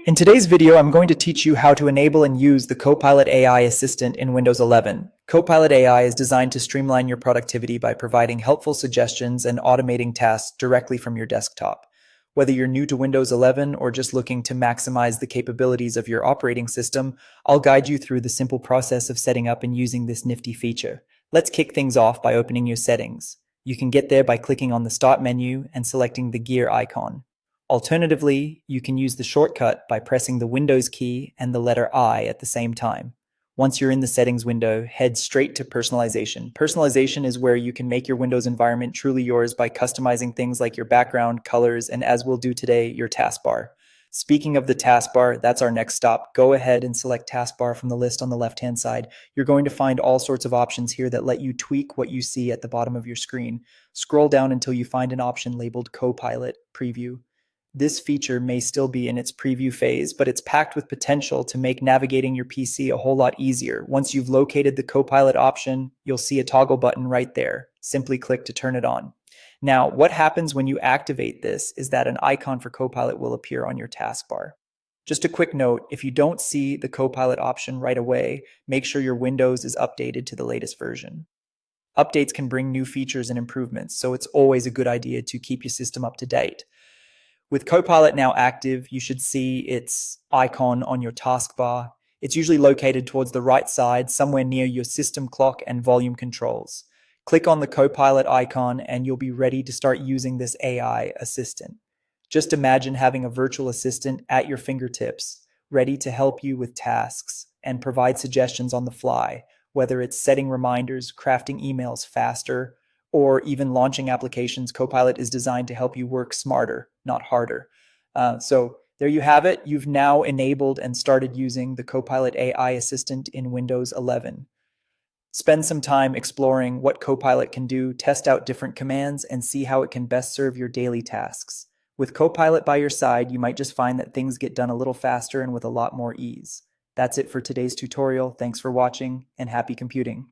In today's video, I'm going to teach you how to enable and use the Copilot AI assistant in Windows 11. Copilot AI is designed to streamline your productivity by providing helpful suggestions and automating tasks directly from your desktop. Whether you're new to Windows 11 or just looking to maximize the capabilities of your operating system, I'll guide you through the simple process of setting up and using this nifty feature. Let's kick things off by opening your settings. You can get there by clicking on the Start menu and selecting the gear icon. Alternatively, you can use the shortcut by pressing the Windows key and the letter I at the same time. Once you're in the settings window, head straight to personalization. Personalization is where you can make your Windows environment truly yours by customizing things like your background, colors, and as we'll do today, your taskbar. Speaking of the taskbar, that's our next stop. Go ahead and select taskbar from the list on the left-hand side. You're going to find all sorts of options here that let you tweak what you see at the bottom of your screen. Scroll down until you find an option labeled Copilot Preview. This feature may still be in its preview phase, but it's packed with potential to make navigating your PC a whole lot easier. Once you've located the Copilot option, you'll see a toggle button right there. Simply click to turn it on. Now, what happens when you activate this is that an icon for Copilot will appear on your taskbar. Just a quick note, if you don't see the Copilot option right away, make sure your Windows is updated to the latest version. Updates can bring new features and improvements, so it's always a good idea to keep your system up to date. With Copilot now active, you should see its icon on your taskbar. It's usually located towards the right side, somewhere near your system clock and volume controls. Click on the Copilot icon and you'll be ready to start using this AI assistant. Just imagine having a virtual assistant at your fingertips, ready to help you with tasks and provide suggestions on the fly, whether it's setting reminders, crafting emails faster, or even launching applications. Copilot is designed to help you work smarter, not harder. So there you have it. You've now enabled and started using the Copilot AI assistant in Windows 11. Spend some time exploring what Copilot can do, test out different commands, and see how it can best serve your daily tasks. With Copilot by your side, you might just find that things get done a little faster and with a lot more ease. That's it for today's tutorial. Thanks for watching, and happy computing.